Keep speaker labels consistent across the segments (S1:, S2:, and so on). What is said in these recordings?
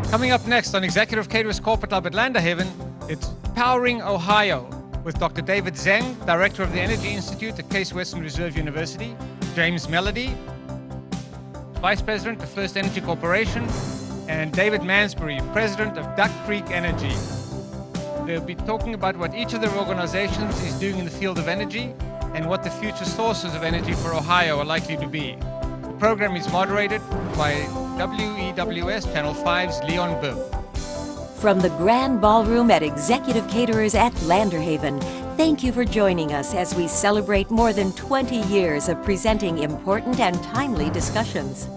S1: Coming up next on Executive Caterers Corporate Club at Landerhaven, it's Powering Ohio with Dr. David Zeng, Director of the Energy Institute at Case Western Reserve University, James Mellody, Vice President of FirstEnergy Corporation, and David Mansbury, President of Duck Creek Energy. They'll be talking about what each of their organizations is doing in the field of energy and what the future sources of energy for Ohio are likely to be. The program is moderated by WEWS Channel 5's Leon Bibb.
S2: From the Grand Ballroom at Executive Caterers at Landerhaven, thank you for joining us as we celebrate more than 20 years of presenting important and timely discussions.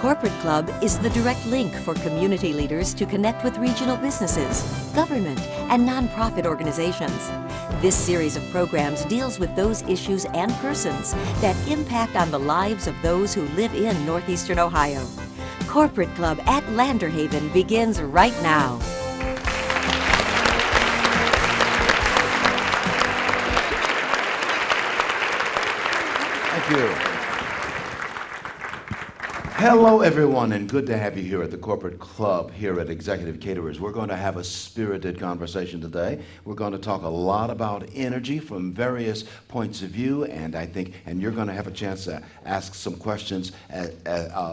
S2: Corporate Club is the direct link for community leaders to connect with regional businesses, government, and nonprofit organizations. This series of programs deals with those issues and persons that impact on the lives of those who live in Northeastern Ohio. Corporate Club at Landerhaven begins right now.
S3: Thank you. Hello, everyone, and good to have you here at the Corporate Club here at Executive Caterers. We're going to have a spirited conversation today. We're going to talk a lot about energy from various points of view, and you're going to have a chance to ask some questions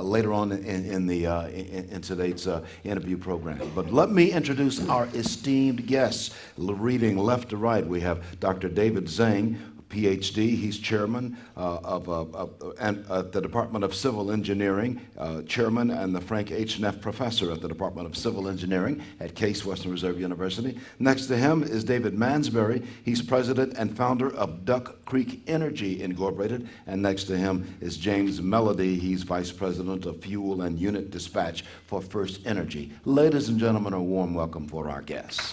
S3: later on in today's interview program. But let me introduce our esteemed guests. Reading left to right, we have Dr. David Zeng, PH.D. He's chairman of the Department of Civil Engineering, chairman and the Frank H. Neff Professor at the Department of Civil Engineering at Case Western Reserve University. Next to him is David Mansbury. He's president and founder of Duck Creek Energy Incorporated. And next to him is James Mellody. He's vice president of Fuel and Unit Dispatch for FirstEnergy. Ladies and gentlemen, a warm welcome for our guests.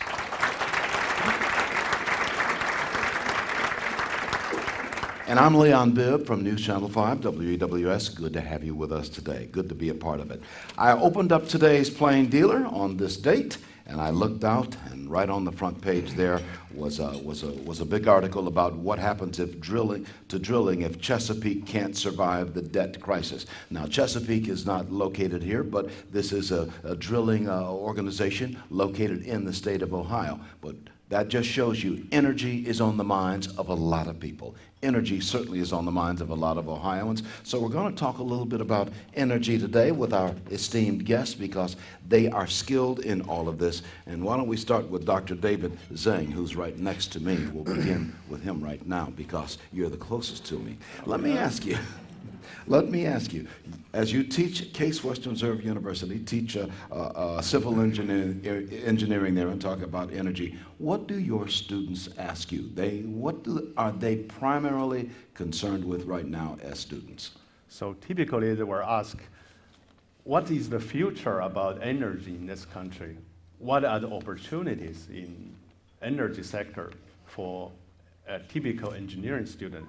S3: And I'm Leon Bibb from NewsChannel 5, WEWS. Good to have you with us today. Good to be a part of it. I opened up today's Plain Dealer on this date, and I looked out, and right on the front page there was a big article about what happens if drilling if Chesapeake can't survive the debt crisis. Now, Chesapeake is not located here, but this is a drilling organization located in the state of Ohio. But that just shows you energy is on the minds of a lot of people. Energy certainly is on the minds of a lot of Ohioans. So we're going to talk a little bit about energy today with our esteemed guests because they are skilled in all of this. And why don't we start with Dr. David Zeng, who's right next to me. We'll begin with him right now because you're the closest to me. Let me ask you, as you teach at Case Western Reserve University, teach civil engineering there and talk about energy, what do your students ask you? Are they primarily concerned with right now as students?
S4: So typically they were asked, what is the future about energy in this country? What are the opportunities in energy sector for a typical engineering student?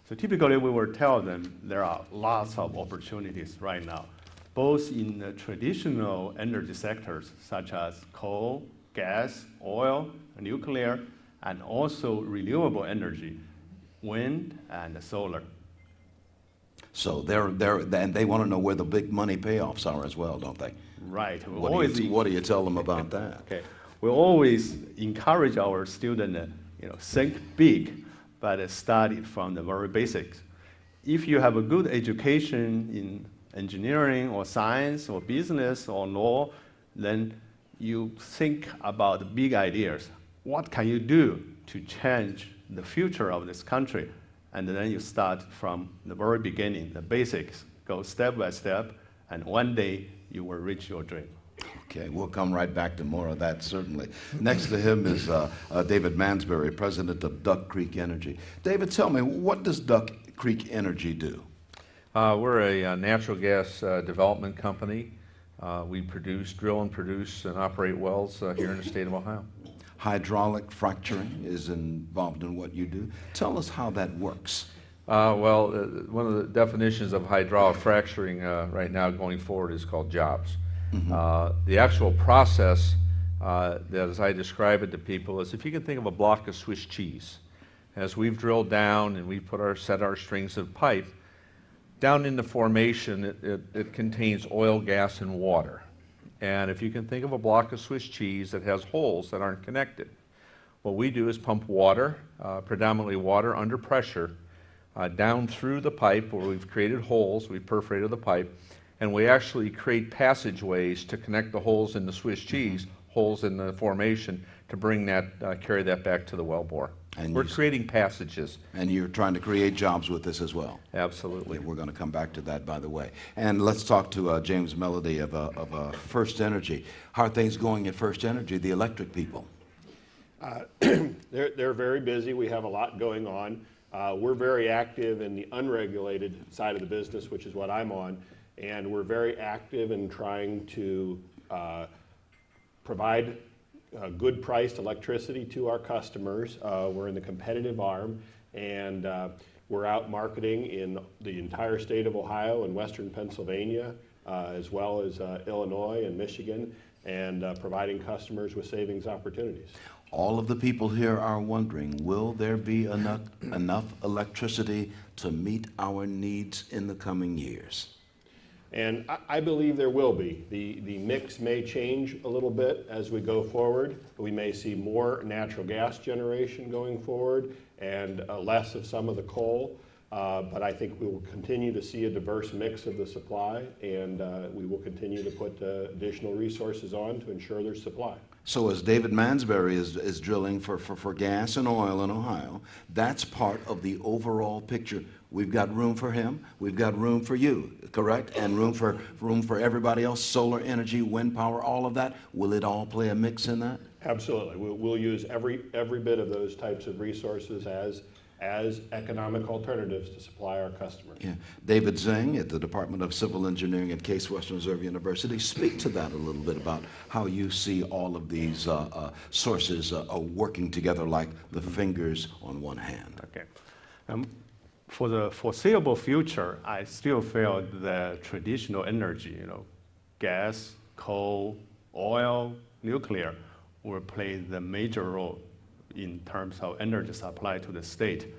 S4: So typically we will tell them there are lots of opportunities right now, both in the traditional energy sectors such as coal, gas, oil, nuclear, and also renewable energy, wind and solar.
S3: So they want to know where the big money payoffs are as well, don't they?
S4: Right.
S3: What do you tell them about that?
S4: Okay. We always encourage our students, think big, but start from the very basics. If you have a good education in engineering or science or business or law, then you think about big ideas. What can you do to change the future of this country? And then you start from the very beginning, the basics, go step by step, and one day you will reach your dream.
S3: Okay, we'll come right back to more of that, certainly. Next to him is David Mansbury, president of Duck Creek Energy. David, tell me, what does Duck Creek Energy do?
S5: We're a natural gas development company. We drill and produce and operate wells here in the state of Ohio.
S3: Hydraulic fracturing is involved in what you do. Tell us how that works.
S5: One of the definitions of hydraulic fracturing right now going forward is called jobs. Mm-hmm. The actual process, as I describe it to people, is if you can think of a block of Swiss cheese. As we've drilled down and we've set our strings of pipe, down in the formation it contains oil, gas, and water. And if you can think of a block of Swiss cheese that has holes that aren't connected, what we do is pump water, predominantly water under pressure, down through the pipe where we've created holes, we've perforated the pipe, and we actually create passageways to connect the holes in the Swiss cheese, holes in the formation, to bring that, carry that back to the wellbore.
S3: And
S5: we're creating passages.
S3: And you're trying to create jobs with this as well.
S5: Absolutely.
S3: We're going to come back to that, by the way. And let's talk to James Mellody of FirstEnergy. How are things going at FirstEnergy, the electric people?
S6: They're very busy. We have a lot going on. We're very active in the unregulated side of the business, which is what I'm on, and we're very active in trying to provide good priced electricity to our customers. We're in the competitive arm, and we're out marketing in the entire state of Ohio and western Pennsylvania, as well as Illinois and Michigan, and providing customers with savings opportunities.
S3: All of the people here are wondering, will there be enough electricity to meet our needs in the coming years?
S6: And I believe there will be. The mix may change a little bit as we go forward. We may see more natural gas generation going forward and less of some of the coal. But I think we will continue to see a diverse mix of the supply, and we will continue to put additional resources on to ensure there's supply.
S3: So as David Mansberry is drilling for gas and oil in Ohio, that's part of the overall picture. We've got room for him, we've got room for you, correct? And room for everybody else, solar energy, wind power, all of that. Will it all play a mix in that?
S6: Absolutely. We'll use every bit of those types of resources as economic alternatives to supply our customers.
S3: Yeah. David Zeng at the Department of Civil Engineering at Case Western Reserve University. Speak to that a little bit about how you see all of these sources working together like the fingers on one hand.
S4: Okay. For the foreseeable future, I still feel the traditional energy, gas, coal, oil, nuclear, will play the major role in terms of energy supply to the state.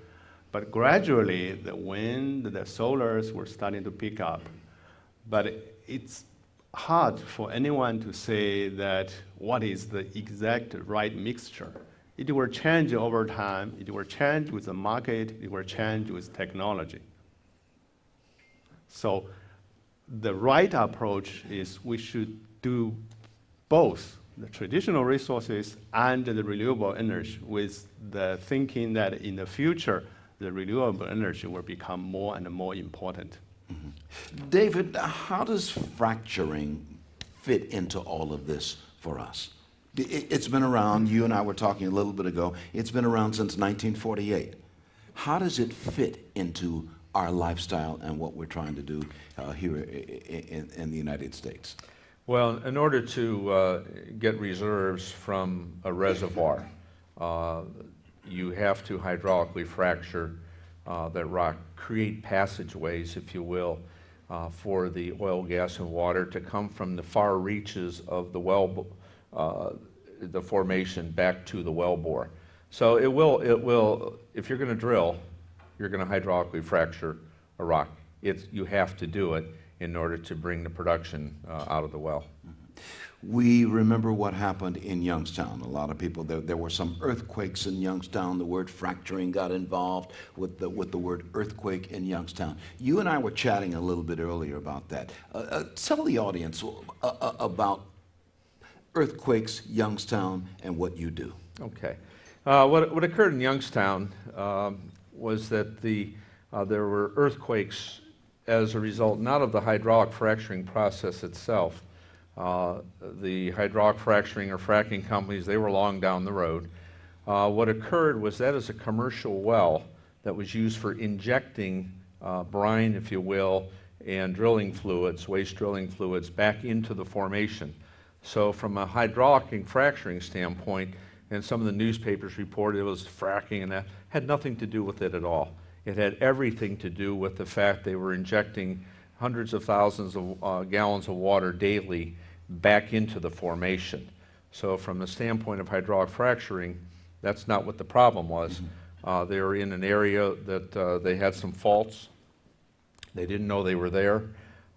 S4: But gradually, the wind, the solars were starting to pick up. But it's hard for anyone to say that what is the exact right mixture. It will change over time, it will change with the market, it will change with technology. So the right approach is we should do both the traditional resources and the renewable energy, with the thinking that in the future, the renewable energy will become more and more important.
S3: Mm-hmm. David, how does fracturing fit into all of this for us? It's been around, you and I were talking a little bit ago, it's been around since 1948. How does it fit into our lifestyle and what we're trying to do here in the United States?
S5: Well, in order to get reserves from a reservoir, you have to hydraulically fracture that rock, create passageways, if you will, for the oil, gas, and water to come from the far reaches of the the formation back to the wellbore. So it will. If you're going to drill, you're going to hydraulically fracture a rock. You have to do it in order to bring the production out of the well.
S3: We remember what happened in Youngstown. A lot of people, there were some earthquakes in Youngstown. The word fracturing got involved with the word earthquake in Youngstown. You and I were chatting a little bit earlier about that. Tell the audience about earthquakes, Youngstown, and what you do.
S5: Okay. What occurred in Youngstown was that there were earthquakes as a result, not of the hydraulic fracturing process itself. The hydraulic fracturing or fracking companies, they were long down the road. What occurred was that is a commercial well that was used for injecting brine, if you will, and drilling fluids, waste drilling fluids, back into the formation. So from a hydraulic and fracturing standpoint, and some of the newspapers reported it was fracking, and that had nothing to do with it at all. It had everything to do with the fact they were injecting hundreds of thousands of gallons of water daily back into the formation. So from the standpoint of hydraulic fracturing, that's not what the problem was. They were in an area that they had some faults. They didn't know they were there.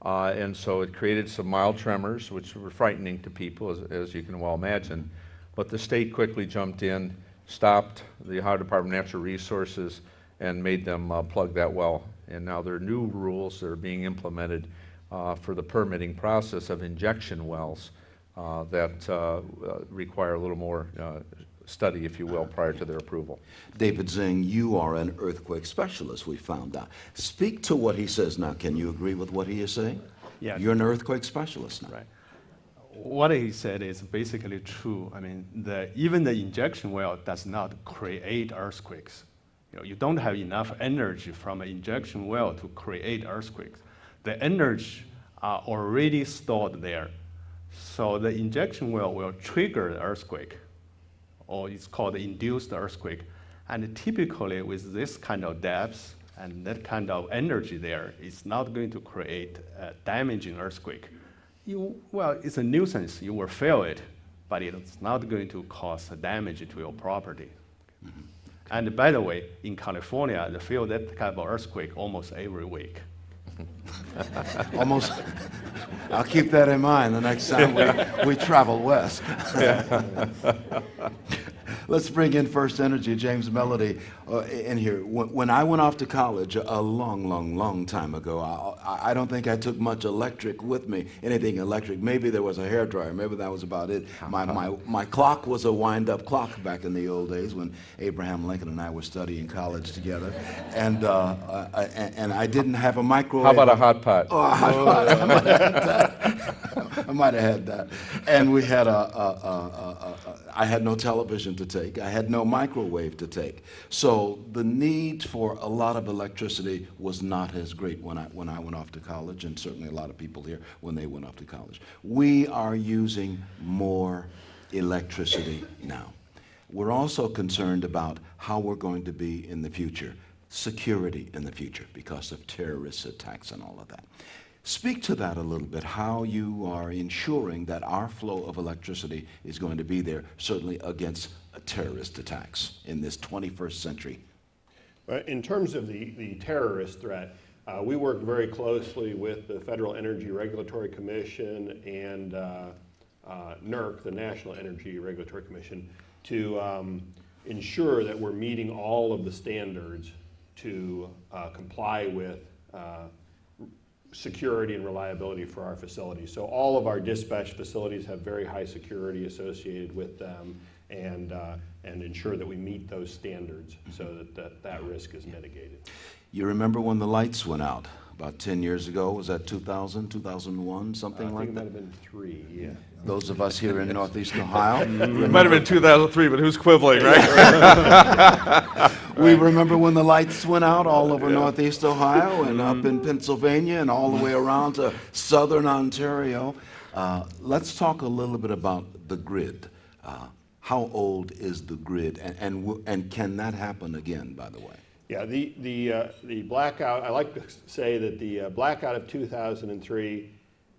S5: And so it created some mild tremors, which were frightening to people, as you can well imagine. But the state quickly jumped in, stopped the Ohio Department of Natural Resources, and made them plug that well. And now there are new rules that are being implemented for the permitting process of injection wells that require a little more study, if you will, prior to their approval.
S3: David Zeng, you are an earthquake specialist, we found out. Speak to what he says now. Can you agree with what he is saying?
S4: Yes.
S3: You're an earthquake specialist now.
S4: Right. What he said is basically true. I mean, even the injection well does not create earthquakes. You don't have enough energy from an injection well to create earthquakes. The energy are already stored there. So the injection well will trigger the earthquake, or it's called induced earthquake. And typically with this kind of depth and that kind of energy there, it's not going to create a damaging earthquake. Well, it's a nuisance, you will feel it, but it's not going to cause damage to your property. Mm-hmm. And by the way, in California, they feel that kind of earthquake almost every week.
S3: Almost. I'll keep that in mind the next time we travel west. Let's bring in FirstEnergy, James Mellody, in here. When I went off to college a long time ago, I don't think I took much electric with me, anything electric. Maybe there was a hairdryer. Maybe that was about it. My clock was a wind-up clock back in the old days when Abraham Lincoln and I were studying college together. And I didn't have a microwave.
S5: How about a hot pot?
S3: Oh, a hot pot. I might have had that. I might have had that. And we had I had no television to take. I had no microwave to take. So the need for a lot of electricity was not as great when I went off to college, and certainly a lot of people here when they went off to college. We are using more electricity now. We're also concerned about how we're going to be in the future, security in the future because of terrorist attacks and all of that. Speak to that a little bit, how you are ensuring that our flow of electricity is going to be there, certainly against terrorist attacks in this 21st century.
S6: In terms of the terrorist threat, we work very closely with the Federal Energy Regulatory Commission and NERC, the National Energy Regulatory Commission, to ensure that we're meeting all of the standards to comply with security and reliability for our facilities. So all of our dispatch facilities have very high security associated with them, and ensure that we meet those standards so that risk is mitigated.
S3: You remember when the lights went out about 10 years ago? Was that 2000, 2001, something like that?
S6: I think it might have been 3, yeah.
S3: Those of us here in Northeast Ohio.
S5: It might have been 2003, but who's quibbling, right?
S3: We remember when the lights went out all over Northeast Ohio and up in Pennsylvania and all the way around to southern Ontario. Let's talk a little bit about the grid. How old is the grid, and can that happen again, by the way?
S6: Yeah, the blackout, I like to say that the blackout of 2003,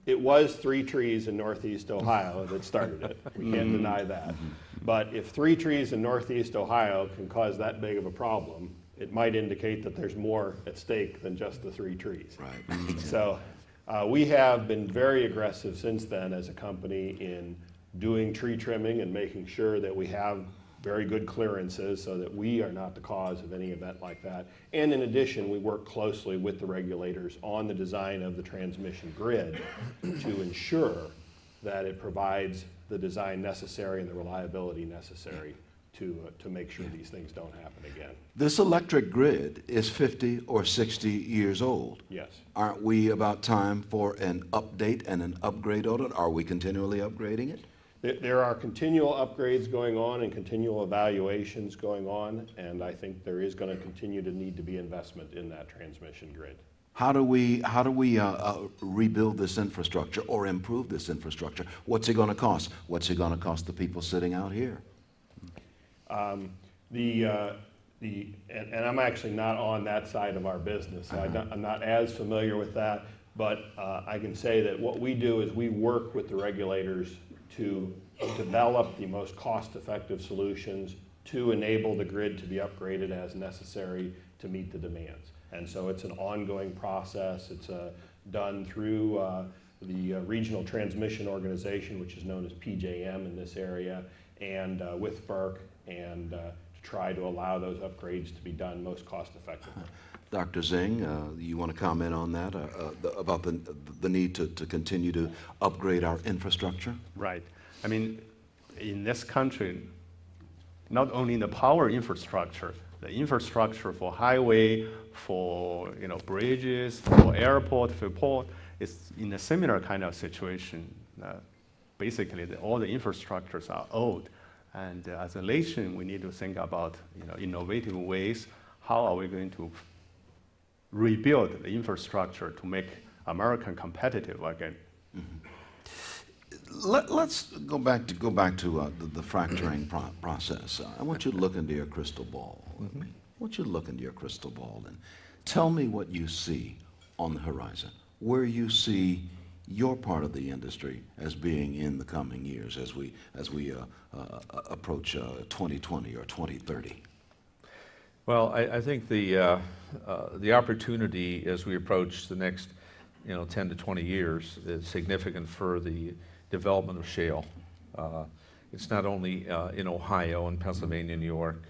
S6: it was 3 trees in Northeast Ohio that started it. We can't deny that. But if 3 trees in Northeast Ohio can cause that big of a problem, it might indicate that there's more at stake than just the 3 trees.
S3: Right.
S6: So we have been very aggressive since then as a company in doing tree trimming and making sure that we have very good clearances so that we are not the cause of any event like that. And in addition, we work closely with the regulators on the design of the transmission grid to ensure that it provides the design necessary and the reliability necessary to make sure these things don't happen again.
S3: This electric grid is 50 or 60 years old.
S6: Yes.
S3: Aren't we about time for an update and an upgrade on it? Are we continually upgrading it?
S6: There are continual upgrades going on and continual evaluations going on, and I think there is going to continue to need to be investment in that transmission grid.
S3: How do we rebuild this infrastructure or improve this infrastructure? What's it going to cost? What's it going to cost the people sitting out here?
S6: And I'm actually not on that side of our business, so I'm not as familiar with that, but I can say that what we do is we work with the regulators to develop the most cost-effective solutions to enable the grid to be upgraded as necessary to meet the demands. And so it's an ongoing process. It's done through the regional transmission organization, which is known as PJM in this area, and with FERC, and to try to allow those upgrades to be done most cost effectively.
S3: Dr. Zeng, you want to comment on that, about the need to continue to upgrade our infrastructure?
S4: Right. I mean, in this country, not only the power infrastructure, the infrastructure for highway, for bridges, for airport, for port, is in a similar kind of situation. Basically, all the infrastructures are old, and as a nation, we need to think about innovative ways. How are we going to rebuild the infrastructure to make America competitive again?
S3: Let's go back to the fracturing process. I want you to look into your crystal ball. I want you to look into your crystal ball and tell me what you see on the horizon, where you see your part of the industry as being in the coming years as we approach 2020 or 2030.
S5: Well, I think the opportunity as we approach the next 10 to 20 years is significant for the development of shale. It's not only in Ohio and Pennsylvania, New York,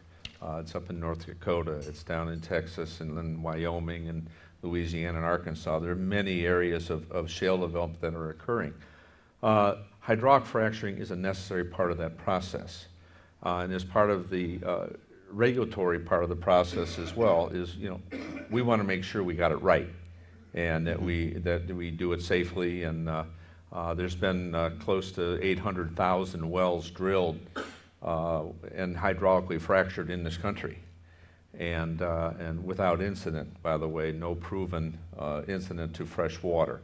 S5: it's up in North Dakota, it's down in Texas and then Wyoming and Louisiana and Arkansas. There are many areas of shale development that are occurring. Hydraulic fracturing is a necessary part of that process. And as part of the regulatory part of the process as well is, we want to make sure we got it right and that we do it safely. And there's been close to 800,000 wells drilled and hydraulically fractured in this country, and without incident, by the way, no proven incident to fresh water.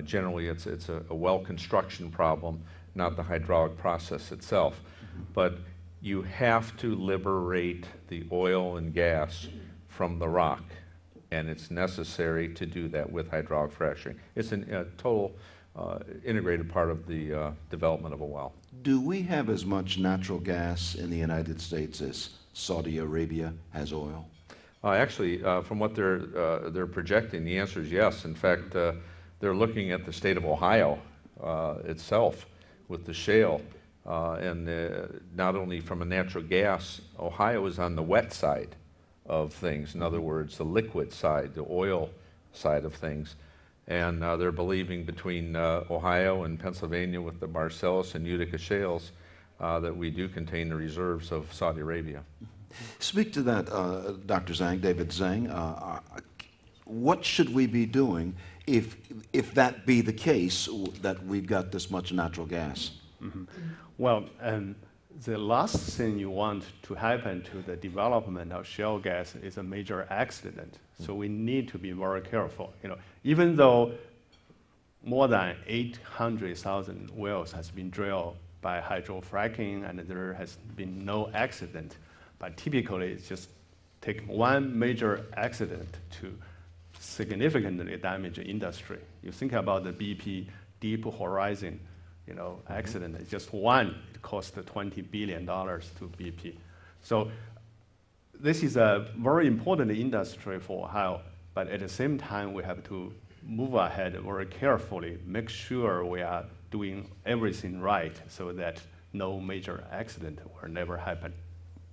S5: Generally, it's a well construction problem, not the hydraulic process itself. But you have to liberate the oil and gas from the rock, and it's necessary to do that with hydraulic fracturing. It's a total integrated part of the development of a well.
S3: Do we have as much natural gas in the United States as Saudi Arabia has oil?
S5: Actually, from what they're projecting, the answer is yes. In fact, they're looking at the state of Ohio itself with the shale. And not only from a natural gas, Ohio is on the wet side of things. In other words, the liquid side, the oil side of things. And they're believing between Ohio and Pennsylvania with the Marcellus and Utica shales that we do contain the reserves of Saudi Arabia.
S3: Speak to that, Dr. Zeng, David Zeng. What should we be doing if that be the case, that we've got this much natural gas?
S4: Well, the last thing you want to happen to the development of shale gas is a major accident. So we need to be very careful. Even though more than 800,000 wells has been drilled by hydrofracking and there has been no accident, but typically it's just take one major accident to significantly damage the industry. You think about the BP Deep Horizon accident. It's just one. It cost $20 billion to BP. So this is a very important industry for Ohio, but at the same time, we have to move ahead very carefully, make sure we are doing everything right so that no major accident will never happen.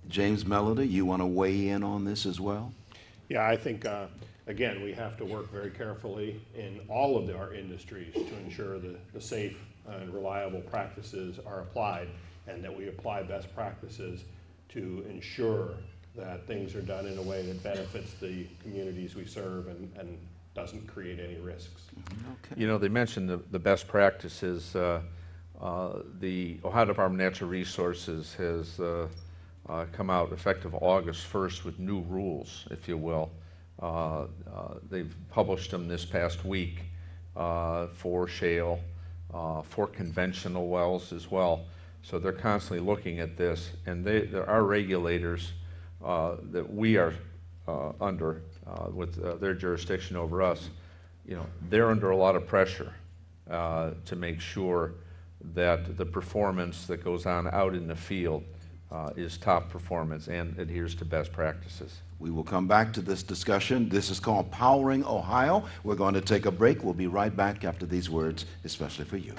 S3: James Mellody, you want to weigh in on this as well?
S6: Yeah, I think, again, we have to work very carefully in all of our industries to ensure the safe and reliable practices are applied, and that we apply best practices to ensure that things are done in a way that benefits the communities we serve and doesn't create any risks.
S5: Okay. They mentioned the best practices. The Ohio Department of Natural Resources has come out effective August 1st with new rules, if you will. They've published them this past week for shale, for conventional wells as well. So they're constantly looking at this, and there are regulators that we are under with their jurisdiction over us. They're under a lot of pressure to make sure that the performance that goes on out in the field is top performance and adheres to best practices.
S3: We will come back to this discussion. This is called Powering Ohio. We're going to take a break. We'll be right back after these words, especially for you.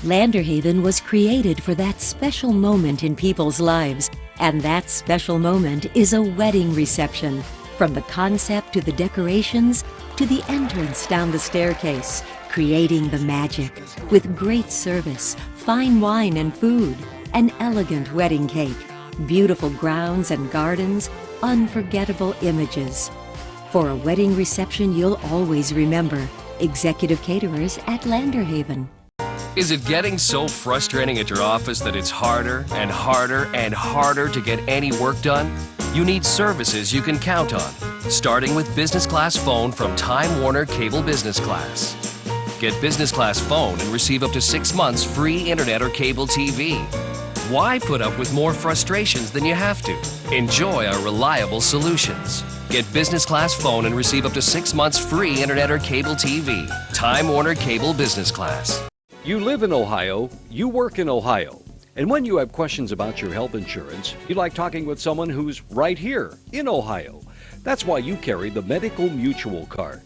S2: Landerhaven was created for that special moment in people's lives, and that special moment is a wedding reception. From the concept to the decorations to the entrance down the staircase, creating the magic with great service, fine wine and food, an elegant wedding cake, beautiful grounds and gardens, unforgettable images. For a wedding reception you'll always remember, Executive Caterers at Landerhaven.
S7: Is it getting so frustrating at your office that it's harder and harder and harder to get any work done? You need services you can count on, starting with business class phone from Time Warner Cable Business Class. Get business class phone and receive up to 6 months free internet or cable TV. Why put up with more frustrations than you have to? Enjoy our reliable solutions. Get business class phone and receive up to 6 months free internet or cable TV. Time Warner Cable Business Class.
S8: You live in Ohio, you work in Ohio, and when you have questions about your health insurance, you like talking with someone who's right here in Ohio. That's why you carry the Medical Mutual card.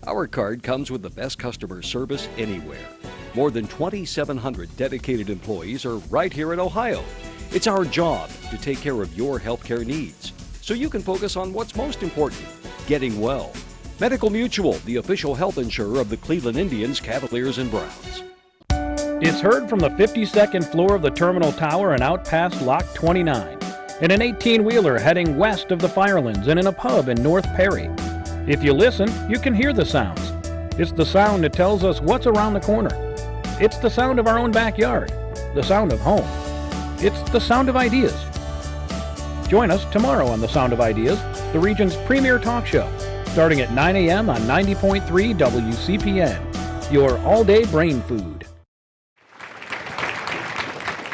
S8: Our card comes with the best customer service anywhere. More than 2,700 dedicated employees are right here in Ohio. It's our job to take care of your healthcare needs, so you can focus on what's most important, getting well. Medical Mutual, the official health insurer of the Cleveland Indians, Cavaliers, and Browns.
S9: It's heard from the 52nd floor of the Terminal Tower and out past Lock 29, in an 18-wheeler heading west of the Firelands and in a pub in North Perry. If you listen, you can hear the sounds. It's the sound that tells us what's around the corner. It's the sound of our own backyard, the sound of home. It's the sound of ideas. Join us tomorrow on The Sound of Ideas, the region's premier talk show, starting at 9 a.m. on 90.3 WCPN, your all-day brain food.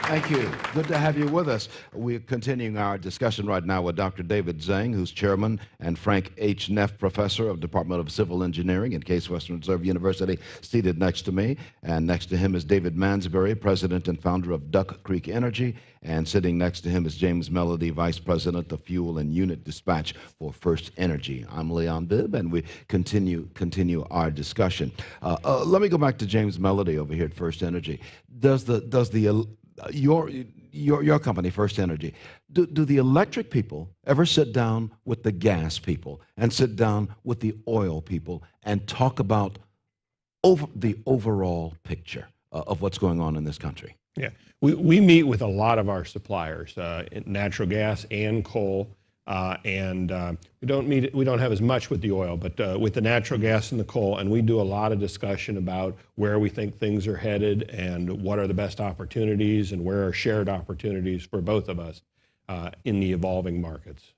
S3: Thank you. Good to have you with us. We're continuing our discussion right now with Dr. David Zeng, who's chairman and Frank H. Neff professor of Department of Civil Engineering at Case Western Reserve University, seated next to me. And next to him is David Mansbury, president and founder of Duck Creek Energy. And sitting next to him is James Mellody, vice president of Fuel and Unit Dispatch for FirstEnergy. I'm Leon Bibb, and we continue our discussion. Let me go back to James Mellody over here at FirstEnergy. Your company, FirstEnergy, do the electric people ever sit down with the gas people and sit down with the oil people and talk about the overall picture of what's going on in this country?
S6: Yeah, we meet with a lot of our suppliers, natural gas and coal, and we don't have as much with the oil, but with the natural gas and the coal, and we do a lot of discussion about where we think things are headed and what are the best opportunities and where are shared opportunities for both of us in the evolving markets.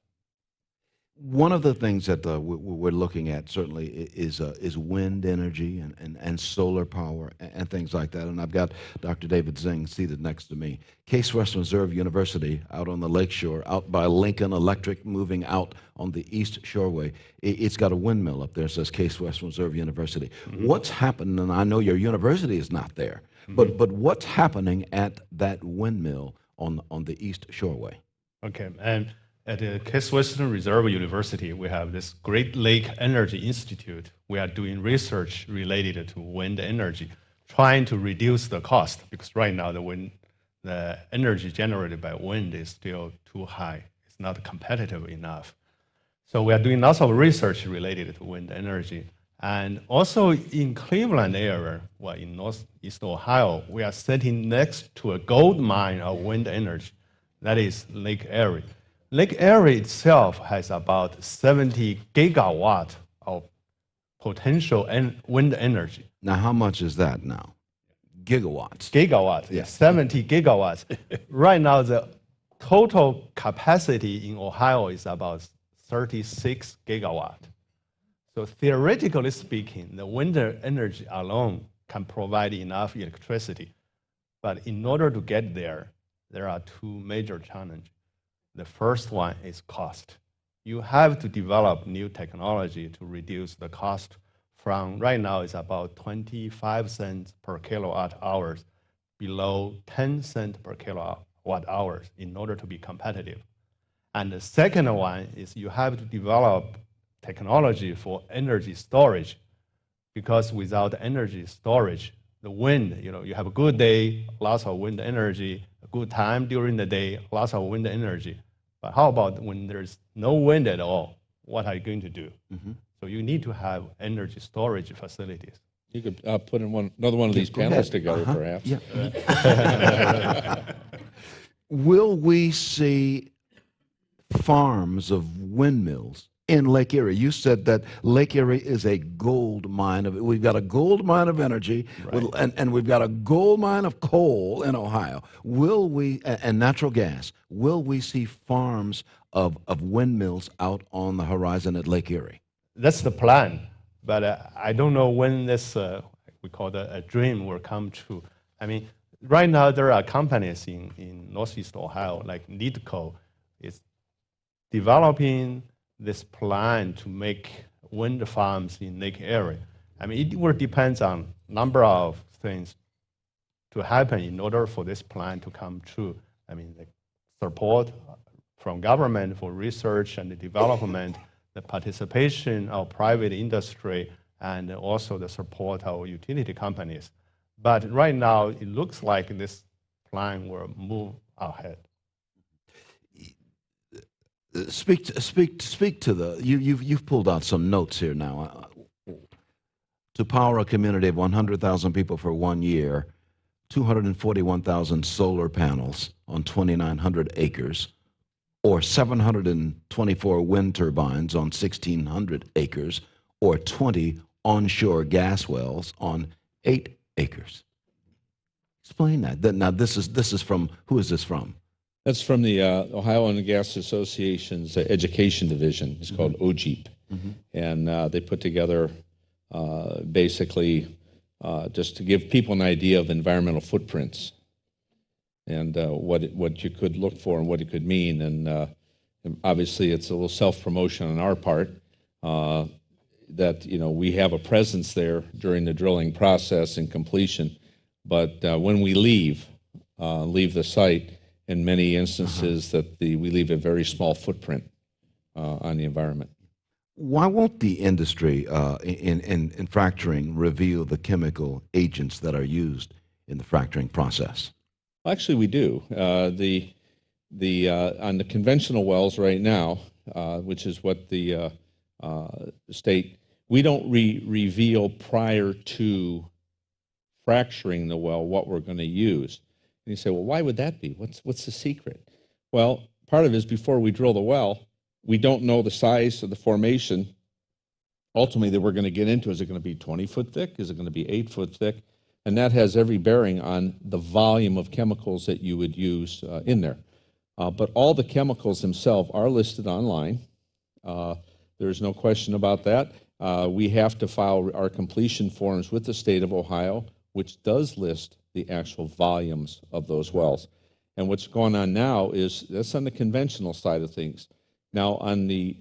S3: One of the things that we're looking at certainly is wind energy and solar power and things like that. And I've got Dr. David Zeng seated next to me. Case Western Reserve University out on the lakeshore, out by Lincoln Electric, moving out on the East Shoreway. It's got a windmill up there, it says Case Western Reserve University. Mm-hmm. What's happening, and I know your university is not there, mm-hmm. but what's happening at that windmill on the East Shoreway?
S10: Okay, and at the Case Western Reserve University, we have this Great Lake Energy Institute. We are doing research related to wind energy, trying to reduce the cost, because right now the energy generated by wind is still too high. It's not competitive enough. So we are doing lots of research related to wind energy. And also in Cleveland area, well, in Northeast Ohio, we are sitting next to a gold mine of wind energy. That is Lake Erie. Lake Erie itself has about 70 gigawatt of potential wind energy.
S3: Now, how much is that now? Gigawatts.
S10: Gigawatts, yeah. 70 gigawatts. Right now, the total capacity in Ohio is about 36 gigawatt. So theoretically speaking, the wind energy alone can provide enough electricity. But in order to get there, there are two major challenges. The first one is cost. You have to develop new technology to reduce the cost
S4: from right now is about 25 cents per kilowatt hours below 10 cents per kilowatt hours in order to be competitive. And the second one is you have to develop technology for energy storage, because without energy storage, the wind, you have a good day, lots of wind energy, a good time during the day, lots of wind energy. But how about when there's no wind at all? What are you going to do? So you need to have energy storage facilities.
S5: You could put in another one of these panels together, perhaps.
S3: Yeah. Will we see farms of windmills in Lake Erie? You said that Lake Erie is a gold mine of. We've got a gold mine of energy, and we've got a gold mine of coal in Ohio. Will we, and natural gas? Will we see farms of windmills out on the horizon at Lake Erie?
S4: That's the plan, but I don't know when this we call it a dream will come true. I mean, right now there are companies in Northeast Ohio like NeedCo is developing this plan to make wind farms in Lake Erie. I mean, it will depend on number of things to happen in order for this plan to come true. I mean, the support from government for research and development, the participation of private industry, and also the support of utility companies. But right now, it looks like this plan will move ahead.
S3: Speak to the. You've pulled out some notes here now. To power a community of 100,000 people for 1 year, 241,000 solar panels on 2,900 acres, or 724 wind turbines on 1,600 acres, or 20 onshore gas wells on 8 acres. Explain that. Now, this is from, who is this from?
S5: That's from the Ohio Oil and Gas Association's education division. It's called OGEEP. And they put together basically just to give people an idea of environmental footprints and what you could look for and what it could mean. And obviously it's a little self-promotion on our part that we have a presence there during the drilling process and completion. But when we leave the site, in many instances that we leave a very small footprint on the environment.
S3: Why won't the industry in fracturing reveal the chemical agents that are used in the fracturing process?
S5: Actually, we do. On the conventional wells right now, which is what the state, we don't reveal prior to fracturing the well what we're going to use. And you say, well, why would that be? What's the secret? Well, part of it is before we drill the well, we don't know the size of the formation ultimately that we're going to get into. Is it going to be 20 foot thick? Is it going to be 8 foot thick? And that has every bearing on the volume of chemicals that you would use in there. But all the chemicals themselves are listed online. There's no question about that. We have to file our completion forms with the state of Ohio, which does list the actual volumes of those wells. And what's going on now is that's on the conventional side of things. Now on the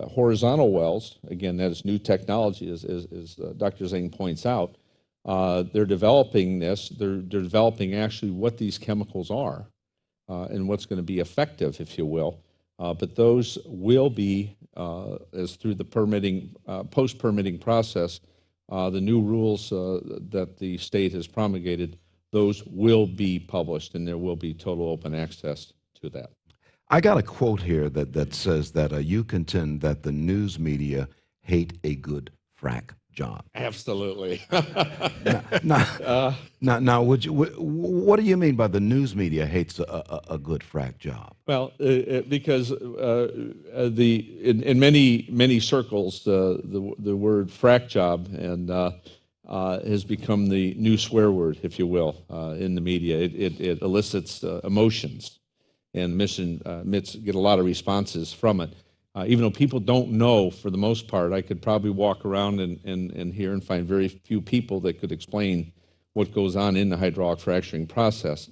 S5: horizontal wells, again, that is new technology, as Dr. Zeng points out. They're developing this. They're developing actually what these chemicals are and what's going to be effective, if you will. But those will be, as through the permitting, post-permitting process, the new rules that the state has promulgated, those will be published, and there will be total open access to that.
S3: I got a quote here that says that you contend that the news media hate a good frack job.
S5: Absolutely.
S3: Now, what do you mean by the news media hates a good frack job?
S5: Well, because in many circles, the word frack job and has become the new swear word, if you will, in the media. It elicits emotions, and get a lot of responses from it. Even though people don't know, for the most part, I could probably walk around and hear and find very few people that could explain what goes on in the hydraulic fracturing process.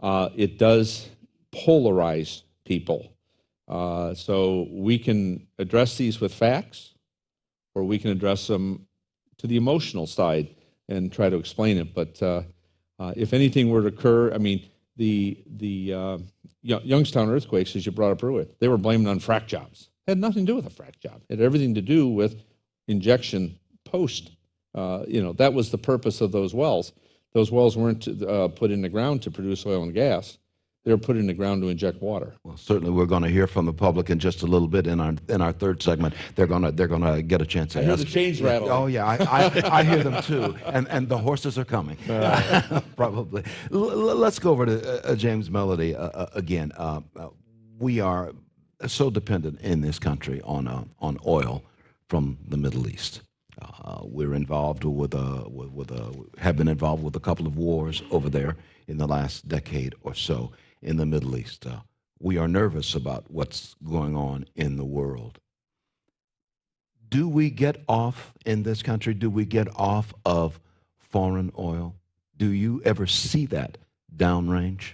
S5: It does polarize people. So we can address these with facts, or we can address them to the emotional side and try to explain it. But if anything were to occur, I mean, the Youngstown earthquakes, as you brought up earlier, they were blamed on frac jobs. It had nothing to do with a frac job. It had everything to do with injection post. That was the purpose of those wells. Those wells weren't put in the ground to produce oil and gas. They were put in the ground to inject water.
S3: Well, certainly we're going to hear from the public in just a little bit in our third segment. They're going to get a chance to
S5: I hear
S3: ask.
S5: the chains rattle.
S3: Oh yeah, I hear them too, and the horses are coming. Probably. Let's go over to James Mellody again. We are so dependent in this country on oil from the Middle East. We're involved have been involved with a couple of wars over there in the last decade or so in the Middle East. We are nervous about what's going on in the world. Do we get off in this country? Do we get off of foreign oil? Do you ever see that downrange?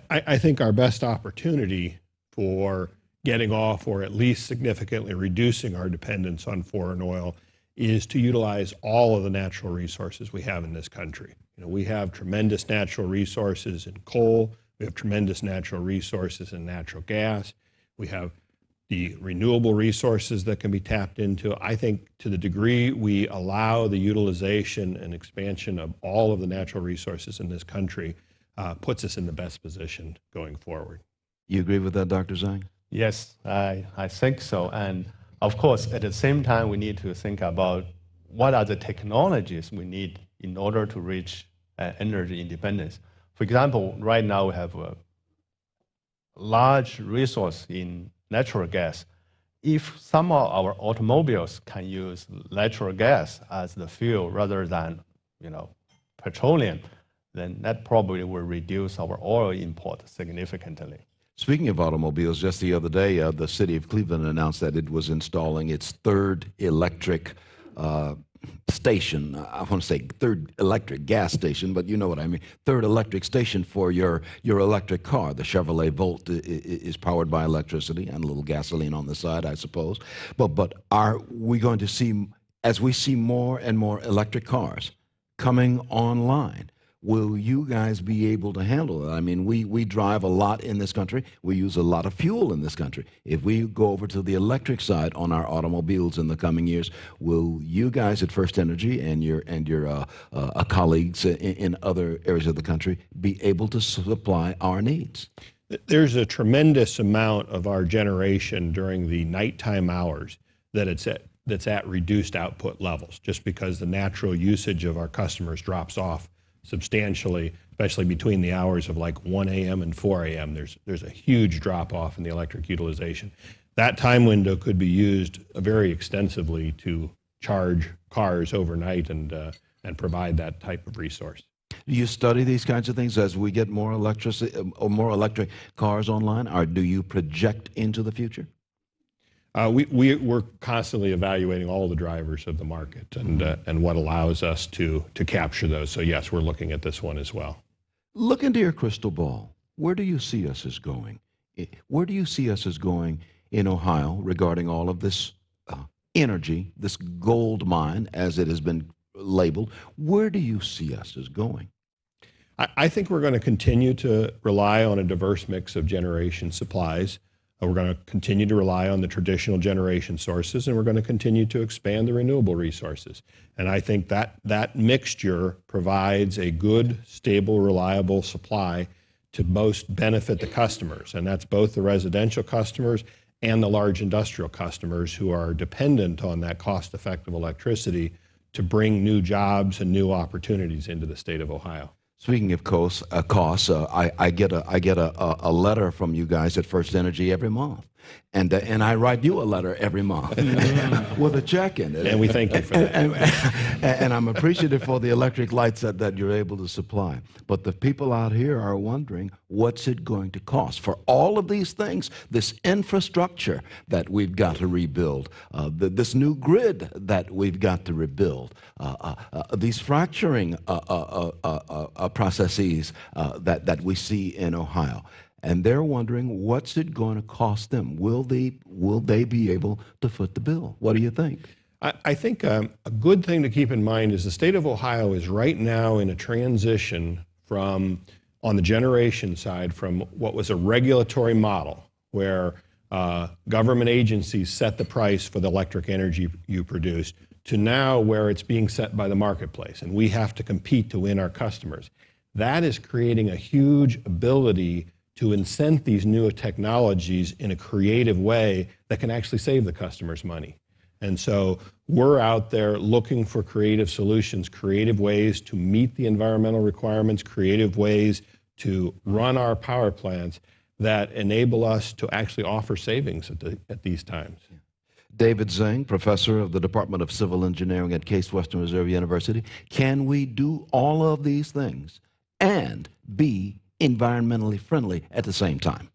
S6: I think our best opportunity for getting off, or at least significantly reducing our dependence on foreign oil, is to utilize all of the natural resources we have in this country. We have tremendous natural resources in coal. We have tremendous natural resources in natural gas. We have the renewable resources that can be tapped into. I think to the degree we allow the utilization and expansion of all of the natural resources in this country puts us in the best position going forward.
S3: You agree with that, Dr. Zeng?
S4: Yes, I think so. And of course, at the same time, we need to think about what are the technologies we need in order to reach energy independence. For example, right now we have a large resource in natural gas. If some of our automobiles can use natural gas as the fuel rather than petroleum, then that probably will reduce our oil import significantly.
S3: Speaking of automobiles, just the other day, the city of Cleveland announced that it was installing its third electric station. I want to say third electric gas station, but you know what I mean. Third electric station for your electric car. The Chevrolet Volt is powered by electricity and a little gasoline on the side, I suppose. But are we going to see, as we see more and more electric cars coming online, will you guys be able to handle it? I mean, we drive a lot in this country. We use a lot of fuel in this country. If we go over to the electric side on our automobiles in the coming years, will you guys at FirstEnergy and your colleagues in other areas of the country be able to supply our needs?
S6: There's a tremendous amount of our generation during the nighttime hours that's at reduced output levels, just because the natural usage of our customers drops off substantially, especially between the hours of like 1 a.m. and 4 a.m. There's a huge drop off in the electric utilization. That time window could be used very extensively to charge cars overnight and provide that type of resource.
S3: Do you study these kinds of things as we get more electricity or more electric cars online, or do you project into the future?
S6: We're constantly evaluating all the drivers of the market and what allows us to capture those. So yes, we're looking at this one as well.
S3: Look into your crystal ball. Where do you see us as going? Where do you see us as going in Ohio regarding all of this energy, this gold mine, as it has been labeled? Where do you see us as going?
S6: I think we're going to continue to rely on a diverse mix of generation supplies. We're going to continue to rely on the traditional generation sources, and we're going to continue to expand the renewable resources. And I think that mixture provides a good, stable, reliable supply to most benefit the customers. And that's both the residential customers and the large industrial customers who are dependent on that cost-effective electricity to bring new jobs and new opportunities into the state of Ohio.
S3: Speaking of costs, I get a letter from you guys at FirstEnergy every month, and I write you a letter every month with a check in it.
S6: And we thank you for that.
S3: And I'm appreciative for the electric lights that you're able to supply. But the people out here are wondering, what's it going to cost for all of these things, this infrastructure that we've got to rebuild, this new grid that we've got to rebuild, these fracturing processes that we see in Ohio. And they're wondering, what's it going to cost them? Will they be able to foot the bill? What do you think?
S6: I think a good thing to keep in mind is the state of Ohio is right now in a transition from, on the generation side, from what was a regulatory model where government agencies set the price for the electric energy you produce, to now where it's being set by the marketplace, and we have to compete to win our customers. That is creating a huge ability to incent these new technologies in a creative way that can actually save the customers money. And so we're out there looking for creative solutions, creative ways to meet the environmental requirements, creative ways to run our power plants that enable us to actually offer savings at these times.
S3: David Zeng, professor of the Department of Civil Engineering at Case Western Reserve University. Can we do all of these things and be environmentally friendly at the same time?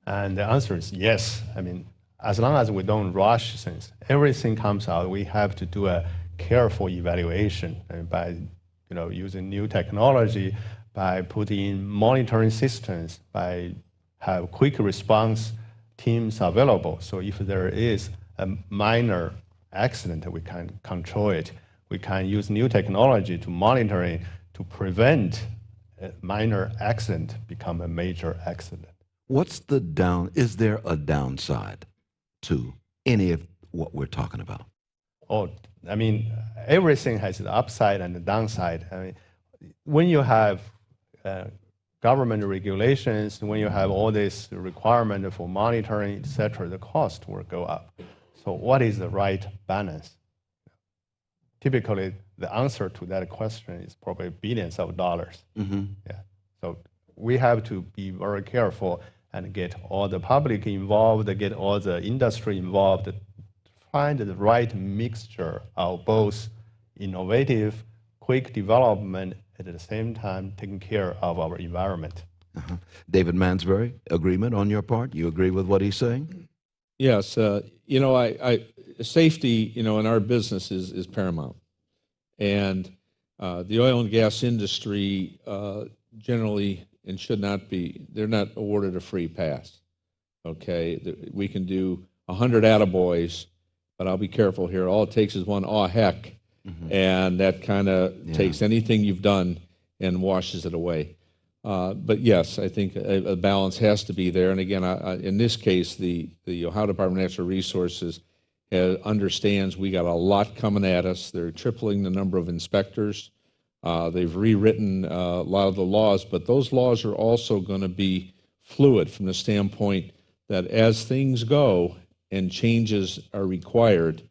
S4: And the answer is yes. I mean, as long as we don't rush things, everything comes out, we have to do a careful evaluation, and by using new technology, by putting in monitoring systems, by have quick response teams available. So if there is a minor accident, we can control it. We can use new technology to monitor it to prevent a minor accident become a major accident.
S3: What's is there a downside to any of what we're talking about?
S4: Oh, I mean, everything has the upside and the downside. I mean, when you have government regulations, when you have all this requirement for monitoring, etc., the cost will go up. So what is the right balance? Typically, the answer to that question is probably billions of dollars.
S3: Mm-hmm.
S4: Yeah. So we have to be very careful and get all the public involved, get all the industry involved, find the right mixture of both innovative, quick development, at the same time taking care of our environment.
S3: Uh-huh. David Mansbury, agreement on your part? You agree with what he's saying?
S5: Yes, safety, in our business is paramount. And the oil and gas industry generally, and should not be, they're not awarded a free pass. Okay, we can do 100 attaboys, but I'll be careful here. All it takes is one aw heck, and that kind of takes anything you've done and washes it away. But yes, I think a balance has to be there. And again, in this case, the Ohio Department of Natural Resources understands we got a lot coming at us. They're tripling the number of inspectors. They've rewritten a lot of the laws, but those laws are also going to be fluid from the standpoint that as things go and changes are required,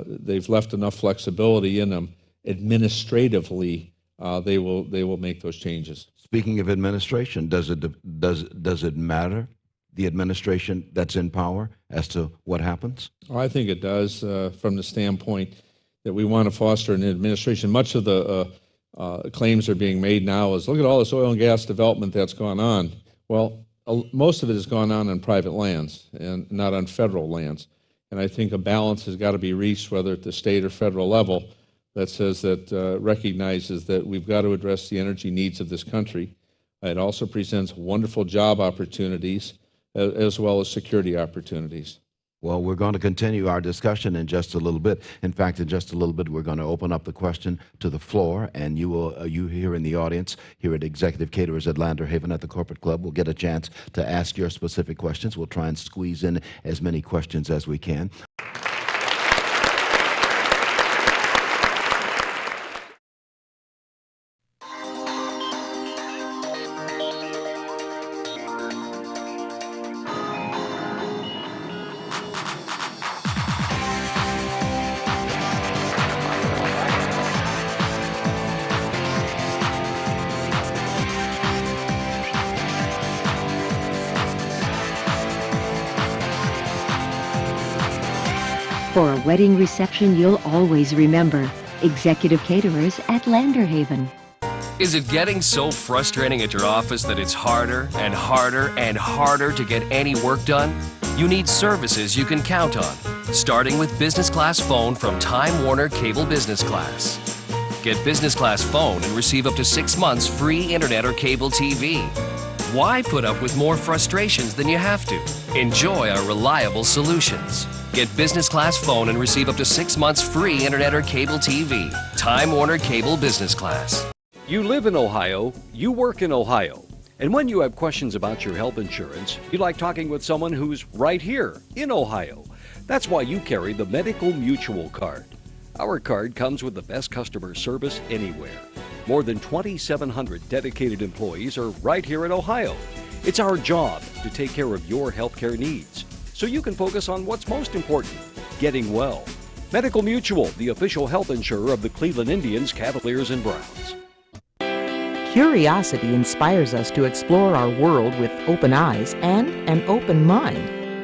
S5: they've left enough flexibility in them. Administratively, they will make those changes.
S3: Speaking of administration, does it matter, the administration that's in power, as to what happens?
S5: I think it does, from the standpoint that we want to foster an administration. Much of the claims are being made now is, look at all this oil and gas development that's gone on. Well, most of it has gone on private lands and not on federal lands. And I think a balance has got to be reached, whether at the state or federal level, that says that recognizes that we've got to address the energy needs of this country. It also presents wonderful job opportunities as well as security opportunities.
S3: Well, we're going to continue our discussion in just a little bit. In fact, in just a little bit, we're going to open up the question to the floor, and you here in the audience, here at Executive Caterers at Landerhaven at the Corporate Club, will get a chance to ask your specific questions. We'll try and squeeze in as many questions as we can.
S2: For a wedding reception you'll always remember, Executive Caterers at Landerhaven.
S7: Is it getting so frustrating at your office that it's harder and harder and harder to get any work done? You need services you can count on, starting with business class phone from Time Warner Cable Business Class. Get business class phone and receive up to 6 months free internet or cable TV. Why put up with more frustrations than you have to? Enjoy our reliable solutions. Get business class phone and receive up to 6 months free internet or cable TV. Time Warner Cable Business Class.
S8: You live in Ohio, you work in Ohio. And when you have questions about your health insurance, you like talking with someone who's right here in Ohio. That's why you carry the Medical Mutual card. Our card comes with the best customer service anywhere. More than 2,700 dedicated employees are right here in Ohio. It's our job to take care of your healthcare needs, so you can focus on what's most important, getting well. Medical Mutual, the official health insurer of the Cleveland Indians, Cavaliers, and Browns.
S11: Curiosity inspires us to explore our world with open eyes and an open mind.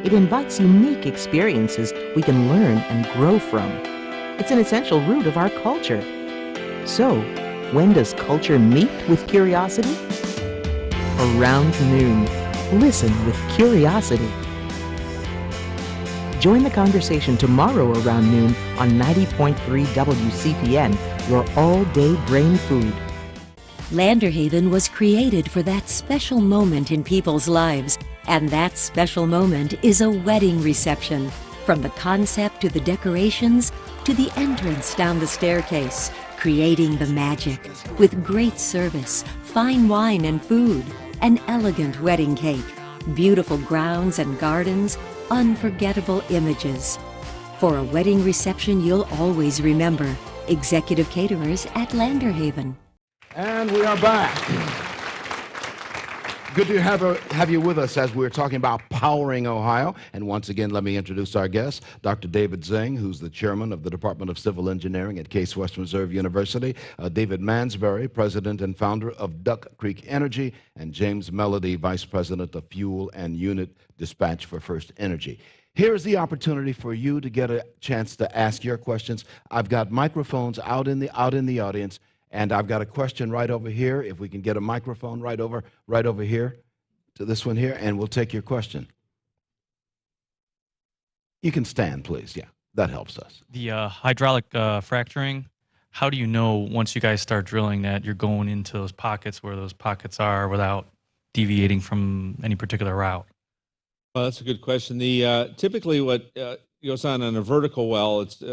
S11: It invites unique experiences we can learn and grow from. It's an essential root of our culture. So, when does culture meet with curiosity? Around noon. Listen with curiosity. Join the conversation tomorrow around noon on 90.3 WCPN, your all-day brain food.
S2: Landerhaven was created for that special moment in people's lives, and that special moment is a wedding reception. From the concept to the decorations to the entrance down the staircase, creating the magic with great service, fine wine and food, an elegant wedding cake, beautiful grounds and gardens, unforgettable images. For a wedding reception you'll always remember, Executive Caterers at Landerhaven.
S3: And we are back. Good to have you with us as we're talking about powering Ohio. And once again, let me introduce our guest, Dr. David Zeng, who's the chairman of the Department of Civil Engineering at Case Western Reserve University, David Mansberry, president and founder of Duck Creek Energy, and James Mellody, vice president of Fuel and Unit Dispatch for FirstEnergy. Here's the opportunity for you to get a chance to ask your questions. I've got microphones out in the audience. And I've got a question right over here. If we can get a microphone right over here to this one here, and we'll take your question. You can stand, please. Yeah, that helps us.
S12: The hydraulic fracturing, how do you know once you guys start drilling that you're going into those pockets where those pockets are without deviating from any particular route?
S5: Well, that's a good question. The typically what goes on a vertical well, it's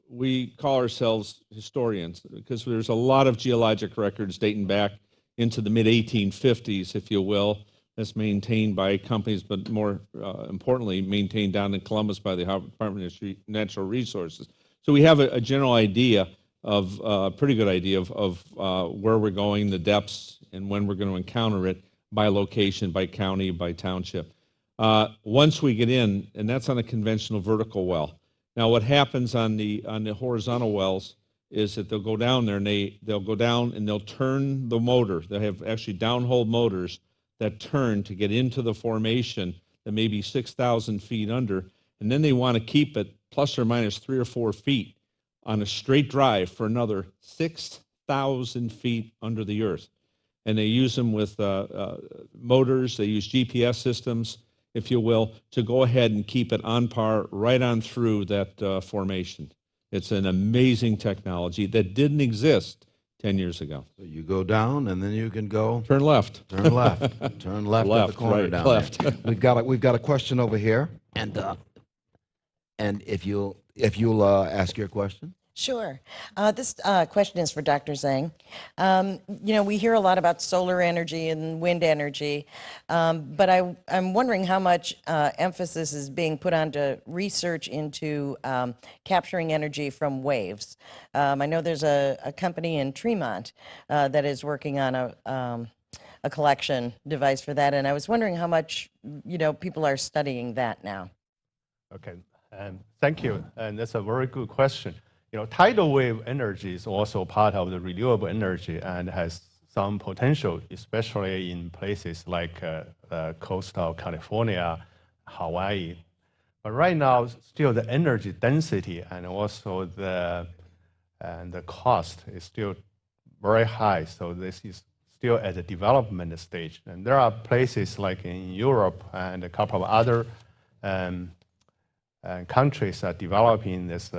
S5: we call ourselves historians because there's a lot of geologic records dating back into the mid-1850s, if you will, that's maintained by companies, but more importantly, maintained down in Columbus by the Department of Natural Resources. So we have a general idea of, a pretty good idea of where we're going, the depths, and when we're going to encounter it by location, by county, by township. Once we get in, and that's on a conventional vertical well. Now, what happens on the horizontal wells is that they'll go down there and they'll go down and they'll turn the motor. They have actually downhole motors that turn to get into the formation that may be 6,000 feet under, and then they want to keep it plus or minus 3 or 4 feet on a straight drive for another 6,000 feet under the earth. And they use them with motors. They use GPS systems, if you will, to go ahead and keep it on par right on through that formation. It's an amazing technology that didn't exist 10 years ago.
S3: So you go down, and then you can go...
S5: Turn left.
S3: Turn left. Turn left at the corner
S5: right,
S3: down
S5: left.
S3: there. We've got a question over here, and if you'll ask your question.
S13: Sure. This question is for Dr. Zeng. You know, we hear a lot about solar energy and wind energy, but I'm wondering how much emphasis is being put onto research into capturing energy from waves. I know there's a company in Tremont that is working on a collection device for that, and I was wondering how much, you know, people are studying that now.
S10: Okay, thank you, and that's a very good question. You know, tidal wave energy is also part of the renewable energy and has some potential, especially in places like the coast of California, Hawaii. But right now, still the energy density and also the cost is still very high. So this is still at the development stage. And there are places like in Europe and a couple of other countries are developing this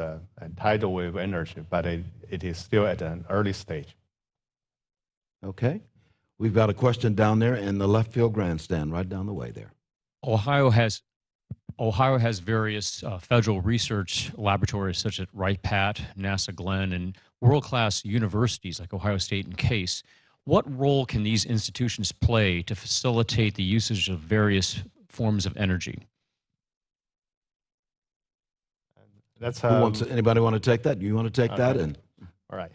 S10: tidal wave energy, but it is still at an early stage.
S3: Okay. We've got a question down there in the left field grandstand, right down the way there.
S1: Ohio has
S14: Ohio has various federal research laboratories such as Wright-Patt, NASA Glenn, and world-class universities like Ohio State and Case. What role can these institutions play to facilitate the usage of various forms of energy?
S3: That's anybody want to take that? You want to take that? And
S4: all right,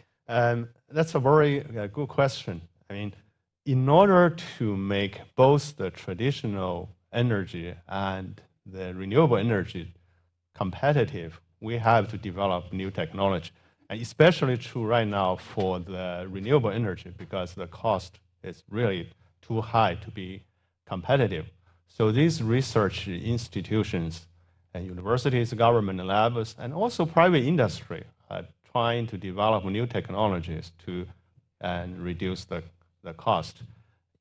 S4: that's a very good question. I mean, in order to make both the traditional energy and the renewable energy competitive, we have to develop new technology. And especially true right now for the renewable energy because the cost is really too high to be competitive. So these research institutions and universities, government labs, and also private industry are trying to develop new technologies to reduce the cost.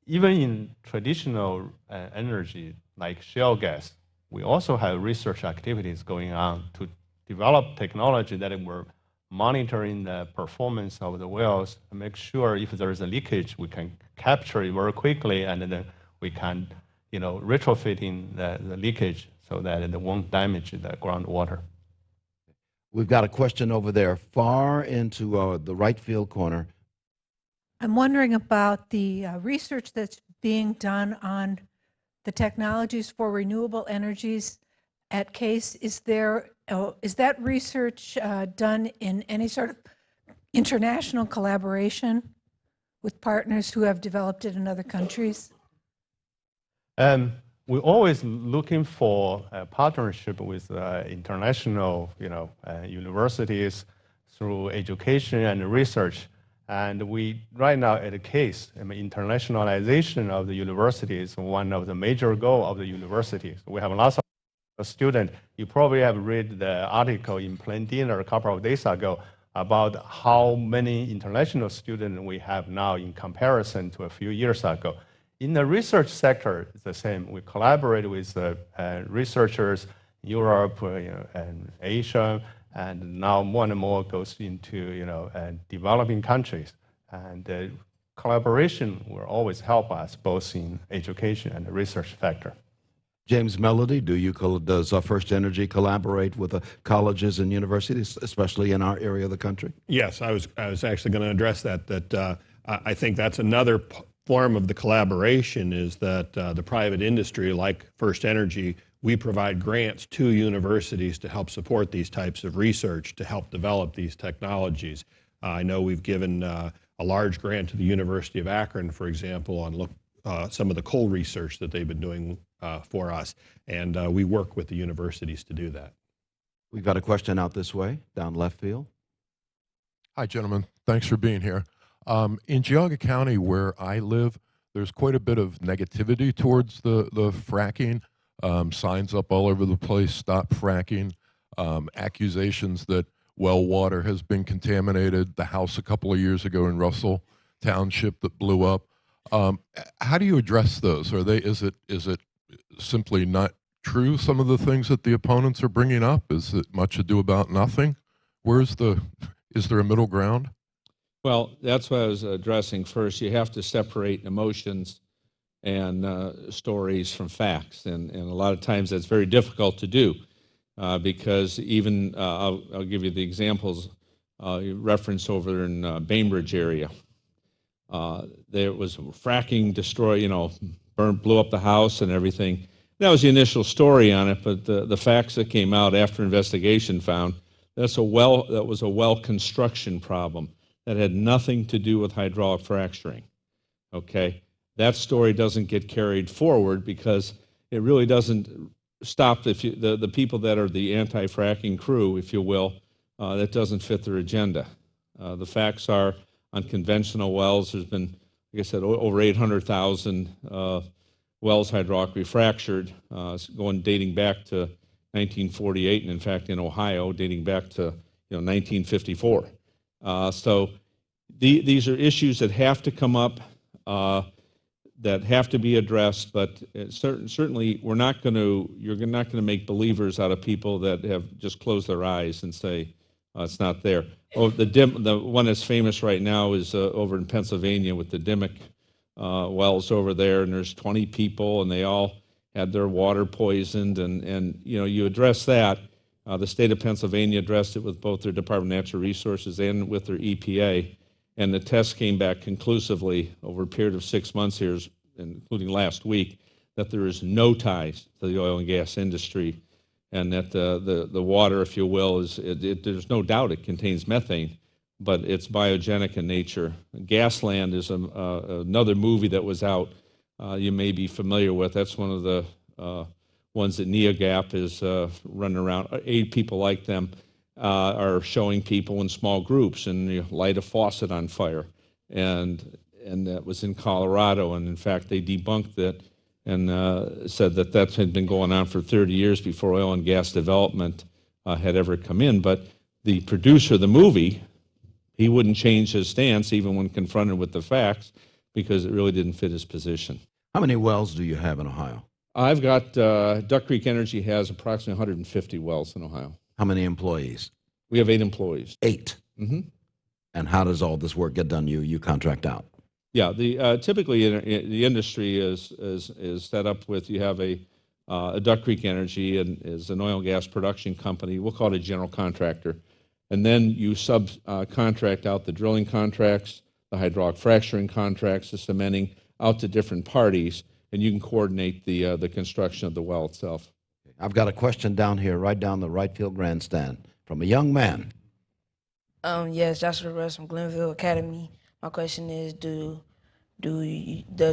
S4: Even in traditional energy like shale gas, we also have research activities going on to develop technology that we're monitoring the performance of the wells and make sure if there is a leakage, we can capture it very quickly and then we can, retrofit in the leakage so that it won't damage the groundwater.
S3: we've got a question over there, far into the right field corner.
S15: I'm wondering about the research that's being done on the technologies for renewable energies at Case. Is that research done in any sort of international collaboration with partners who have developed it in other countries?
S4: We're always looking for a partnership with international, universities through education and research. And we, right now at Case, internationalization of the university is one of the major goals of the university. We have lots of students. You probably have read the article in Plain Dealer a couple of days ago about how many international students we have now in comparison to a few years ago. In the research sector, it's the same. We collaborate with researchers in Europe and Asia, and now more and more goes into developing countries. And collaboration will always help us both in education and the research factor.
S3: James Mellody, does FirstEnergy collaborate with colleges and universities, especially in our area of the country?
S6: Yes, I was actually going to address that. I think that's another form of the collaboration is that the private industry, like FirstEnergy, we provide grants to universities to help support these types of research, to help develop these technologies. I know we've given a large grant to the University of Akron, for example, on some of the coal research that they've been doing for us, and we work with the universities to do that.
S3: We've got a question out this way, down left field.
S16: Hi, gentlemen. Thanks for being here. In Geauga County, where I live, there's quite a bit of negativity towards the fracking. Signs up all over the place, stop fracking, accusations that well water has been contaminated, the house a couple of years ago in Russell Township that blew up. How do you address those? Is it simply not true, some of the things that the opponents are bringing up? Is it much ado about nothing? Is there a middle ground?
S5: Well, that's what I was addressing first. You have to separate emotions and stories from facts, and a lot of times that's very difficult to do because even I'll give you the examples you referenced over in Bainbridge area. There was fracking, blew up the house and everything. That was the initial story on it, but the facts that came out after investigation found that was a well construction problem that had nothing to do with hydraulic fracturing. Okay, that story doesn't get carried forward because it really doesn't stop the people that are the anti-fracking crew, if you will. That doesn't fit their agenda. The facts are on conventional wells. There's been, like I said, over 800,000 wells hydraulically fractured, dating back to 1948, and in fact in Ohio, dating back to 1954. So these are issues that have to come up, that have to be addressed. But certainly, you're not going to make believers out of people that have just closed their eyes and say it's not there. Oh, the one that's famous right now is over in Pennsylvania with the Dimmock wells over there, and there's 20 people, and they all had their water poisoned, and you know, you address that. The state of Pennsylvania addressed it with both their Department of Natural Resources and with their EPA, and the tests came back conclusively over a period of 6 months here, including last week, that there is no ties to the oil and gas industry, and that the water, if you will, there's no doubt it contains methane, but it's biogenic in nature. Gasland is another movie that was out you may be familiar with. That's one of the ones that NeoGap is running around. 8 people like them are showing people in small groups, and you light a faucet on fire. And that was in Colorado, and in fact they debunked it and said that that had been going on for 30 years before oil and gas development had ever come in. But the producer of the movie, he wouldn't change his stance even when confronted with the facts, because it really didn't fit his position.
S3: How many wells do you have in Ohio?
S5: I've got, Duck Creek Energy has approximately 150 wells in Ohio.
S3: How many employees?
S5: We have 8 employees.
S3: 8? Mm-hmm. And how does all this work get done? You contract out? Yeah,
S5: typically the industry is set up with, you have a Duck Creek Energy and is an oil and gas production company. We'll call it a general contractor. And then you subcontract out the drilling contracts, the hydraulic fracturing contracts, the cementing, out to different parties, and you can coordinate the construction of the well itself.
S3: I've got a question down here, right down the right field grandstand, from a young man.
S17: Yes, Joshua Russ from Glenville Academy. My question is, does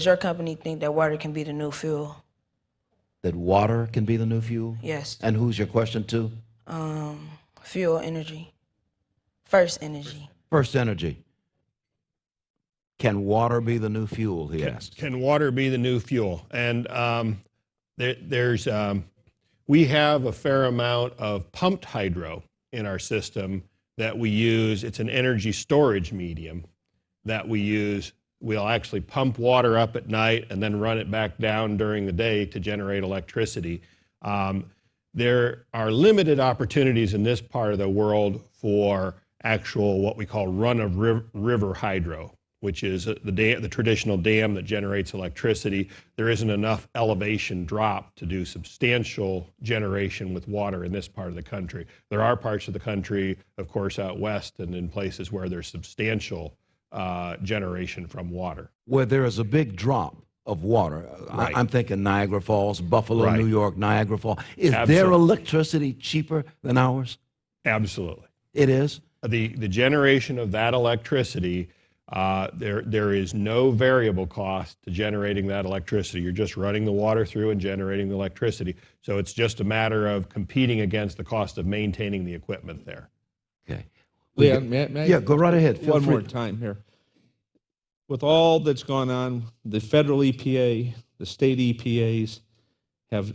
S17: your company think that water can be the new fuel?
S3: That water can be the new fuel?
S17: Yes.
S3: And who's your question to?
S17: Fuel energy. FirstEnergy.
S3: FirstEnergy. Can water be the new fuel, he asked.
S6: Can water be the new fuel? And we have a fair amount of pumped hydro in our system that we use. It's an energy storage medium that we use. We'll actually pump water up at night and then run it back down during the day to generate electricity. There are limited opportunities in this part of the world for actual what we call run-of-river hydro, which is the traditional dam that generates electricity. There isn't enough elevation drop to do substantial generation with water in this part of the country. There are parts of the country, of course, out west and in places where there's substantial generation from water.
S3: Where there is a big drop of water. Right. I'm thinking Niagara Falls, Buffalo, right. New York, Niagara Falls. Is their electricity cheaper than ours?
S6: Absolutely.
S3: It is?
S6: The generation of that electricity, there is no variable cost to generating that electricity. You're just running the water through and generating the electricity. So it's just a matter of competing against the cost of maintaining the equipment there.
S3: Okay.
S5: Leon, may I
S3: go right ahead.
S5: Feel one more time here. With all that's gone on, the federal EPA, the state EPAs have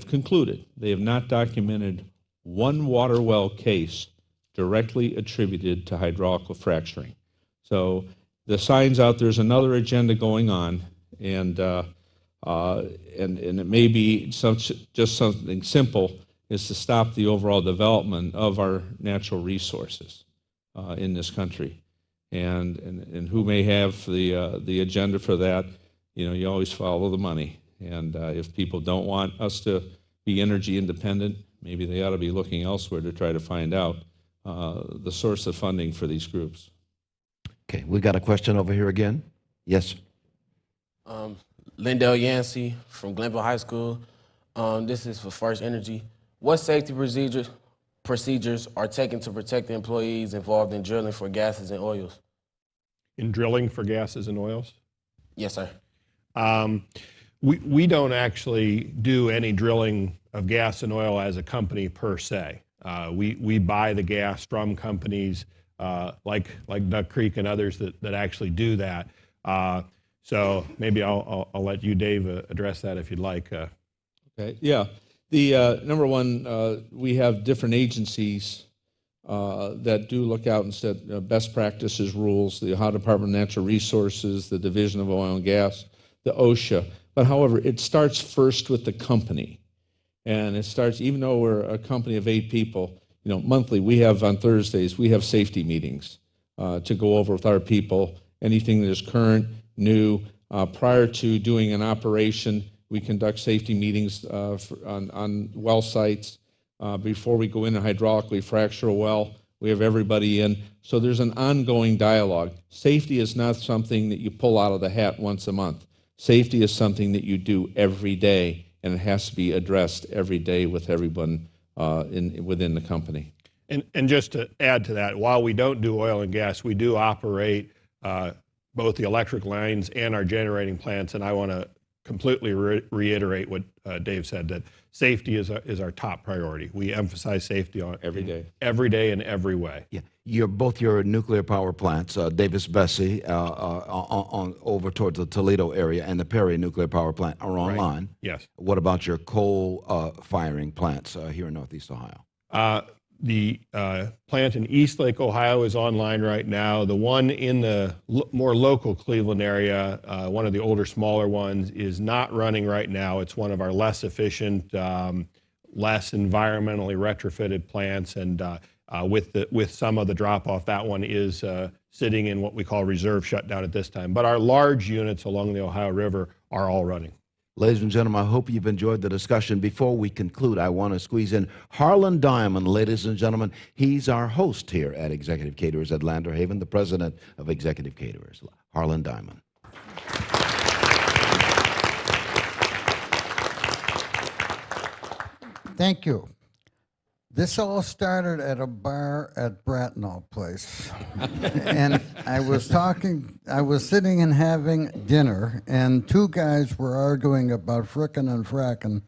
S5: concluded they have not documented one water well case directly attributed to hydraulic fracturing. So the signs out there's another agenda going on, and it may be just something simple is to stop the overall development of our natural resources in this country. And who may have the agenda for that? You know, you always follow the money. And if people don't want us to be energy independent, maybe they ought to be looking elsewhere to try to find out the source of funding for these groups.
S3: Okay, we got a question over here again. Yes.
S18: Lindell Yancey from Glenville High School. This is for FirstEnergy. What safety procedures are taken to protect the employees involved in drilling for gases and oils?
S6: In drilling for gases and oils?
S18: Yes, sir.
S6: We don't actually do any drilling of gas and oil as a company per se. We buy the gas from companies like Duck Creek and others that actually do that. So maybe I'll let you, Dave, address that if you'd like.
S5: Okay. Yeah. The number one, we have different agencies that do look out and set best practices rules, the Ohio Department of Natural Resources, the Division of Oil and Gas, the OSHA. But however, it starts first with the company. And it starts, even though we're a company of 8 people, you know, monthly, we have on Thursdays, we have safety meetings to go over with our people, anything that is current, new, prior to doing an operation. We conduct safety meetings on well sites. Before we go in and hydraulically fracture a well, we have everybody in. So there's an ongoing dialogue. Safety is not something that you pull out of the hat once a month. Safety is something that you do every day, and it has to be addressed every day with everyone within the company.
S6: And just to add to that, while we don't do oil and gas, we do operate both the electric lines and our generating plants, and I want to completely reiterate what Dave said, that safety is our top priority. We emphasize safety on every day in every way.
S3: Yeah, both your nuclear power plants, Davis-Besse on over towards the Toledo area, and the Perry nuclear power plant are online.
S6: Right. Yes.
S3: What about your coal firing plants here in Northeast Ohio?
S6: The plant in Eastlake, Ohio is online right now. The one in the more local Cleveland area, one of the older, smaller ones, is not running right now. It's one of our less efficient, less environmentally retrofitted plants, and with some of the drop-off, that one is sitting in what we call reserve shutdown at this time. But our large units along the Ohio River are all running.
S3: Ladies and gentlemen, I hope you've enjoyed the discussion. Before we conclude, I want to squeeze in Harlan Diamond, ladies and gentlemen. He's our host here at Executive Caterers at Landerhaven, the president of Executive Caterers. Harlan Diamond.
S19: Thank you. This all started at a bar at Bratnall Place. And I was sitting and having dinner, and two guys were arguing about frickin' and frackin'.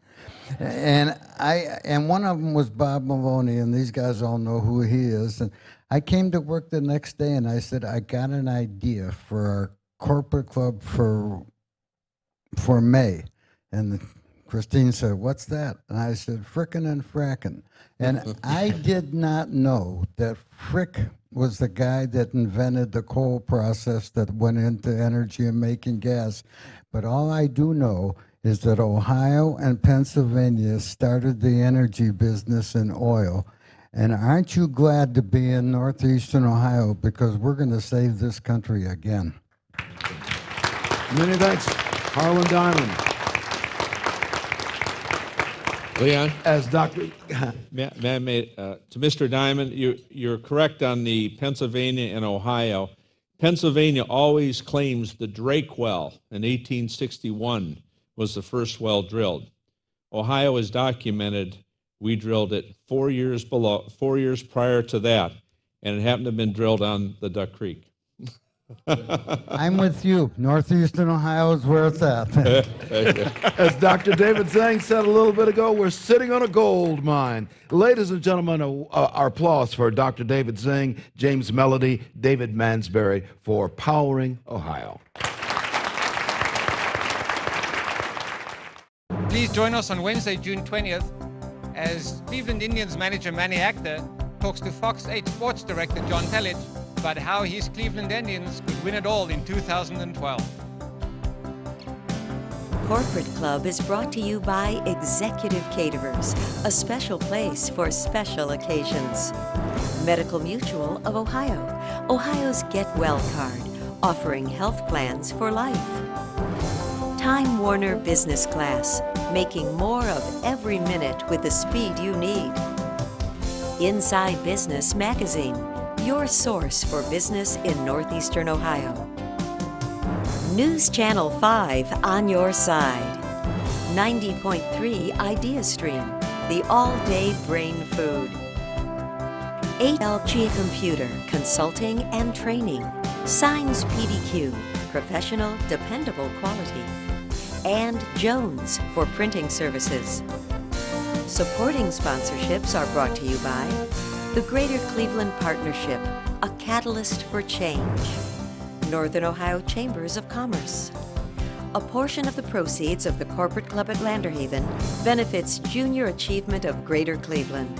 S19: And one of them was Bob Maloney, and these guys all know who he is. And I came to work the next day, and I said, I got an idea for our corporate club for May. And Christine said, what's that? And I said, frickin' and frackin'. And I did not know that Frick was the guy that invented the coal process that went into energy and making gas. But all I do know is that Ohio and Pennsylvania started the energy business in oil. And aren't you glad to be in northeastern Ohio, because we're going to save this country again.
S3: Many thanks, Harlan Diamond.
S5: Leon?
S3: As Dr.
S5: to Mr. Diamond, you're correct on the Pennsylvania and Ohio. Pennsylvania always claims the Drake well in 1861 was the first well drilled. Ohio is documented, we drilled it 4 years prior to that, and it happened to have been drilled on the Duck Creek.
S19: I'm with you. Northeastern Ohio is where it's at.
S3: As Dr. David Zeng said a little bit ago, we're sitting on a gold mine. Ladies and gentlemen, our applause for Dr. David Zeng, James Mellody, David Mansberry for Powering Ohio.
S1: Please join us on Wednesday, June 20th, as Cleveland Indians manager Manny Actor talks to Fox 8 Sports director John Telich about how his Cleveland Indians could win it all in 2012.
S2: Corporate Club is brought to you by Executive Caterers, a special place for special occasions. Medical Mutual of Ohio, Ohio's Get Well card, offering health plans for life. Time Warner Business Class, making more of every minute with the speed you need. Inside Business Magazine, your source for business in Northeastern Ohio. NewsChannel 5 on your side. 90.3 Idea Stream, the all-day brain food. HLG Computer, consulting and training. Signs PDQ, professional, dependable quality. And Jones for printing services. Supporting sponsorships are brought to you by the Greater Cleveland Partnership, a catalyst for change. Northern Ohio Chambers of Commerce. A portion of the proceeds of the Corporate Club at Landerhaven benefits junior achievement of Greater Cleveland.